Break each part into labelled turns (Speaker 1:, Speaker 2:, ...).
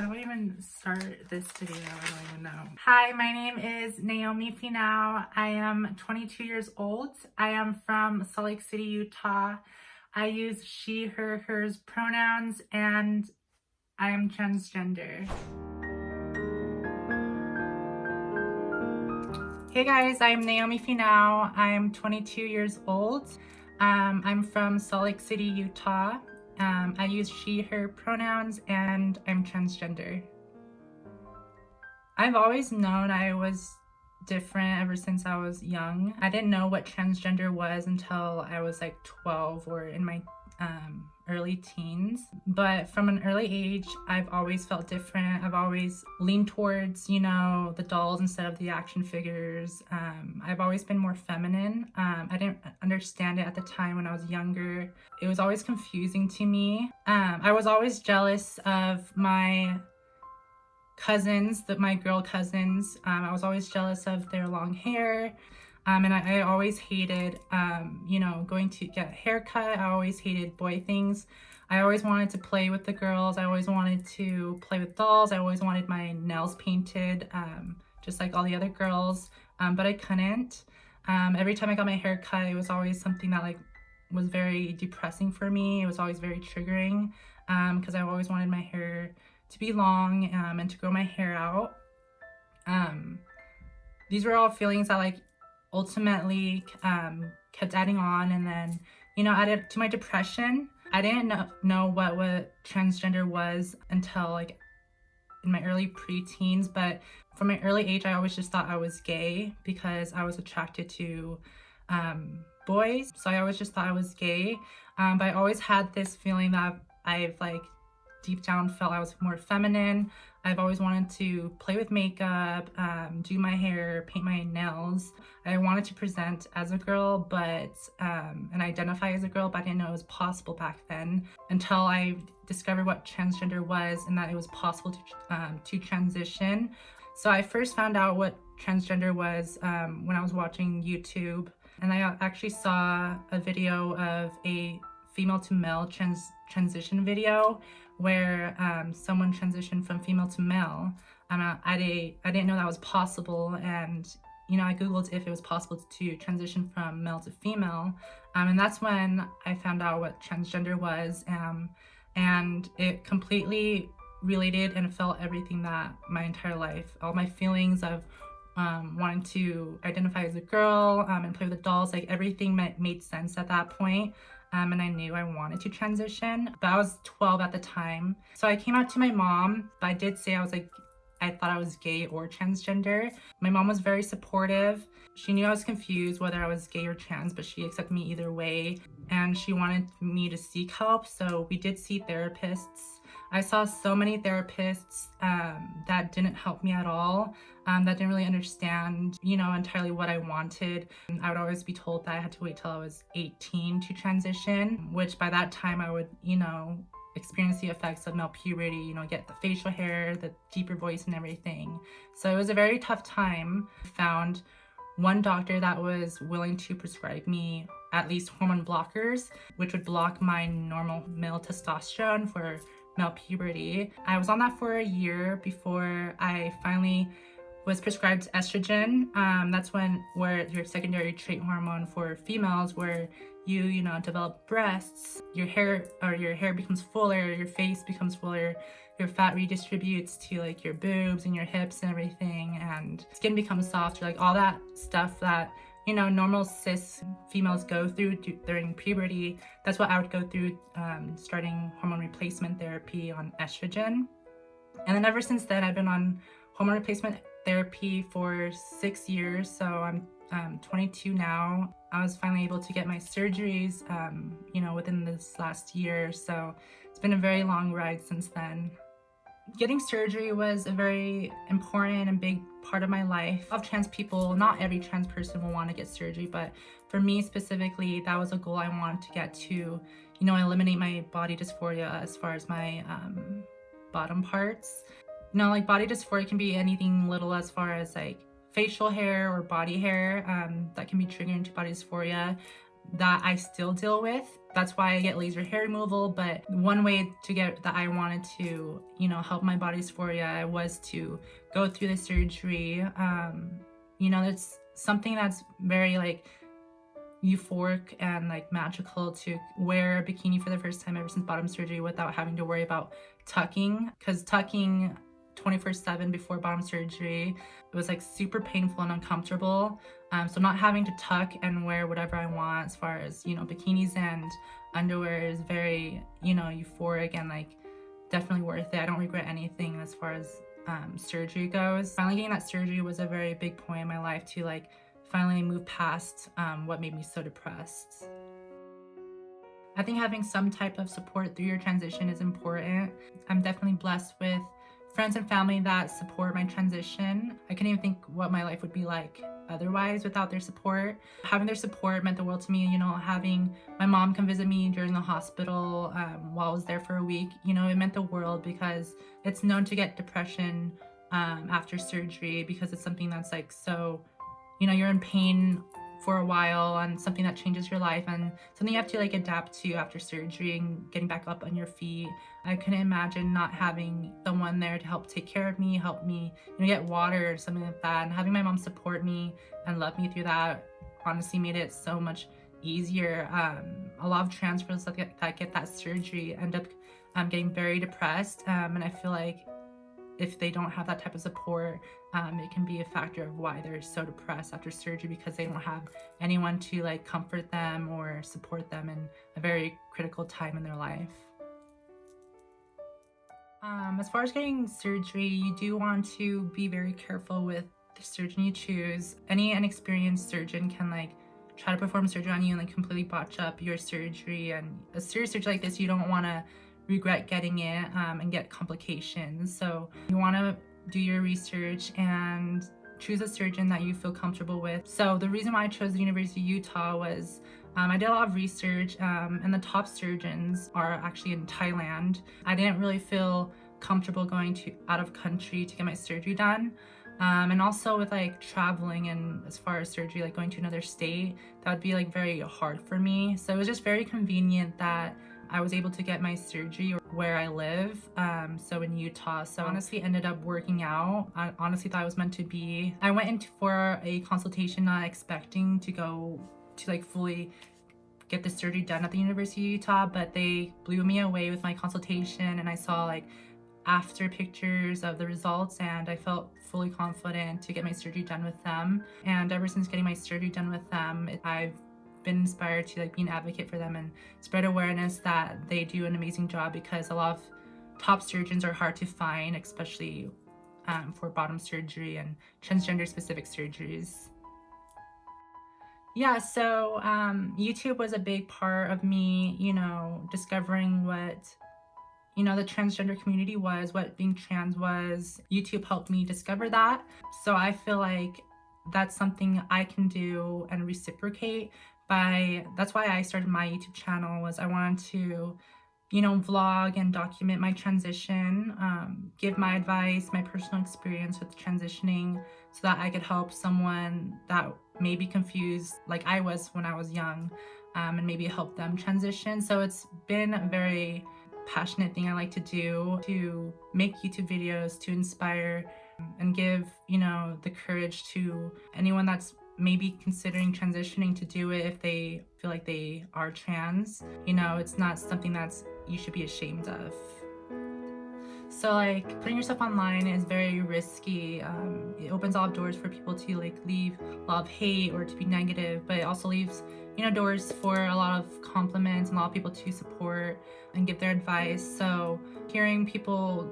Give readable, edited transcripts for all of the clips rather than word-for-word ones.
Speaker 1: How do I even start this video? I don't even know. Hi, my name is Naomi Finau. I am 22 years old. I am from Salt Lake City, Utah. I use she, her, hers pronouns, and I am transgender. Hey guys, I'm Naomi Finau. I am 22 years old. I'm from Salt Lake City, Utah. I use she, her pronouns, and I'm transgender. I've always known I was different ever since I was young. I didn't know what transgender was until I was like 12 or in my early teens. But from an early age, I've always felt different. I've always leaned towards, the dolls instead of the action figures. I've always been more feminine. I didn't understand it at the time when I was younger. It was always confusing to me. I was always jealous of my cousins, my girl cousins. I was always jealous of their long hair. And I always hated, going to get a haircut. I always hated boy things. I always wanted to play with the girls. I always wanted to play with dolls. I always wanted my nails painted, just like all the other girls, but I couldn't. Every time I got my hair cut, it was always something that was very depressing for me. It was always very triggering because I always wanted my hair to be long and to grow my hair out. These were all feelings that ultimately kept adding on, and then added to my depression. I didn't know what transgender was until in my early preteens, but from my early age I always just thought I was gay because I was attracted to boys, so I always just thought I was gay. But I always had this feeling that I've deep down felt I was more feminine. I've always wanted to play with makeup, do my hair, paint my nails. I wanted to present as a girl, but and identify as a girl, but I didn't know it was possible back then until I discovered what transgender was and that it was possible to transition. So I first found out what transgender was when I was watching YouTube, and I actually saw a video of a female to male transition video where someone transitioned from female to male. I didn't know that was possible, and I googled if it was possible to transition from male to female, and that's when I found out what transgender was, and it completely related and felt everything that my entire life, all my feelings of wanting to identify as a girl and play with the dolls, everything made sense at that point. And I knew I wanted to transition, but I was 12 at the time. So I came out to my mom, but I did say I thought I was gay or transgender. My mom was very supportive. She knew I was confused whether I was gay or trans, but she accepted me either way. And she wanted me to seek help, so we did see therapists. I saw so many therapists that didn't help me at all, that didn't really understand, entirely what I wanted. I would always be told that I had to wait till I was 18 to transition, which by that time I would, experience the effects of male puberty, get the facial hair, the deeper voice and everything. So it was a very tough time. I found one doctor that was willing to prescribe me at least hormone blockers, which would block my normal male testosterone for male puberty. I was on that for a year before I finally was prescribed estrogen. That's where your secondary trait hormone for females, where you develop breasts, your hair becomes fuller, your face becomes fuller, your fat redistributes to your boobs and your hips and everything, and skin becomes softer, all that stuff that normal cis females go through during puberty. That's what I would go through starting hormone replacement therapy on estrogen. And then ever since then, I've been on hormone replacement therapy for 6 years. So I'm 22 now. I was finally able to get my surgeries, within this last year. So it's been a very long ride since then. Getting surgery was a very important and big part of my life. Of trans people, not every trans person will want to get surgery, but for me specifically, that was a goal I wanted to get to, eliminate my body dysphoria as far as my bottom parts. Body dysphoria can be anything little as far as facial hair or body hair that can be triggering to body dysphoria. that I still deal with. That's why I get laser hair removal. But one way to get that I wanted to, help my body's dysphoria was to go through the surgery. It's something that's very like euphoric and like magical to wear a bikini for the first time ever since bottom surgery without having to worry about tucking, because tucking 24/7 before bottom surgery, it was like super painful and uncomfortable. So not having to tuck and wear whatever I want as far as, bikinis and underwear is very, euphoric and like definitely worth it. I don't regret anything as far as surgery goes. Finally getting that surgery was a very big point in my life to like finally move past what made me so depressed. I think having some type of support through your transition is important. I'm definitely blessed with friends and family that support my transition. I couldn't even think what my life would be like otherwise without their support. Having their support meant the world to me. Having my mom come visit me during the hospital while I was there for a week, it meant the world, because it's known to get depression after surgery, because it's something that's like so, you're in pain for a while and something that changes your life and something you have to like adapt to after surgery and getting back up on your feet. I couldn't imagine not having someone there to help take care of me, help me, get water or something like that. And having my mom support me and love me through that honestly made it so much easier. A lot of trans girls that get that surgery end up getting very depressed. And I feel like if they don't have that type of support, it can be a factor of why they're so depressed after surgery, because they don't have anyone to like comfort them or support them in a very critical time in their life. As far as getting surgery, you do want to be very careful with the surgeon you choose. Any inexperienced surgeon can like try to perform surgery on you and like completely botch up your surgery. And a serious surgery like this, you don't want to regret getting it and get complications. So you want to do your research and choose a surgeon that you feel comfortable with. So the reason why I chose the University of Utah was I did a lot of research and the top surgeons are actually in Thailand. I didn't really feel comfortable going to out of country to get my surgery done. And also with like traveling and as far as surgery, like going to another state, that would be like very hard for me. So it was just very convenient that I was able to get my surgery where I live, so in Utah. So honestly ended up working out. I honestly thought it was meant to be. I went in for a consultation not expecting to go to like fully get the surgery done at the University of Utah, but they blew me away with my consultation and I saw like after pictures of the results and I felt fully confident to get my surgery done with them. And ever since getting my surgery done with them, I've been inspired to like be an advocate for them and spread awareness that they do an amazing job, because a lot of top surgeons are hard to find, especially for bottom surgery and transgender specific surgeries. Yeah, so YouTube was a big part of me, discovering what the transgender community was, what being trans was. YouTube helped me discover that. So I feel like that's something I can do and reciprocate. That's why I started my YouTube channel, was I wanted to, vlog and document my transition, give my advice, my personal experience with transitioning, so that I could help someone that may be confused like I was when I was young, and maybe help them transition. So it's been a very passionate thing I like to do, to make YouTube videos to inspire and give, the courage to anyone that's maybe considering transitioning to do it if they feel like they are trans. It's not something that's you should be ashamed of. So like putting yourself online is very risky. It opens all doors for people to like leave a lot of hate or to be negative, but it also leaves doors for a lot of compliments and a lot of people to support and give their advice. So hearing people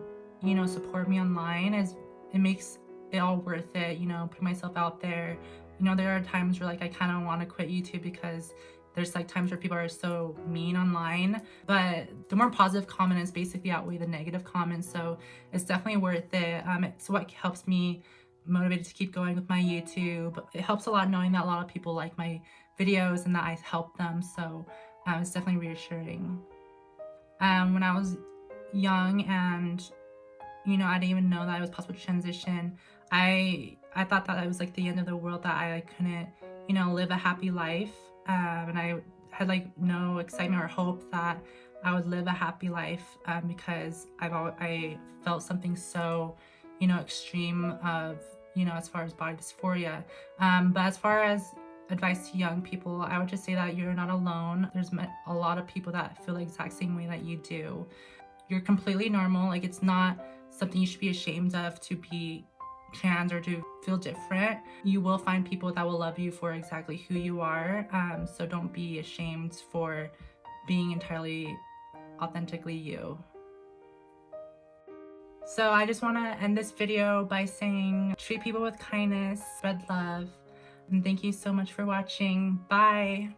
Speaker 1: support me online it makes it all worth it. Putting myself out there. There are times where like I kind of want to quit YouTube because there's like times where people are so mean online, but the more positive comments basically outweigh the negative comments. So it's definitely worth it. It's what helps me motivated to keep going with my YouTube. It helps a lot knowing that a lot of people like my videos and that I help them. So it's definitely reassuring. When I was young and I didn't even know that it was possible to transition, I thought that it was like the end of the world, that I couldn't live a happy life, and I had like no excitement or hope that I would live a happy life, because I felt something so, extreme of, as far as body dysphoria. But as far as advice to young people, I would just say that you're not alone. There's a lot of people that feel the exact same way that you do. You're completely normal. Like, it's not something you should be ashamed of to be trans or to feel different. You will find people that will love you for exactly who you are. So don't be ashamed for being entirely authentically you. So I just want to end this video by saying, treat people with kindness, spread love, and thank you so much for watching. Bye.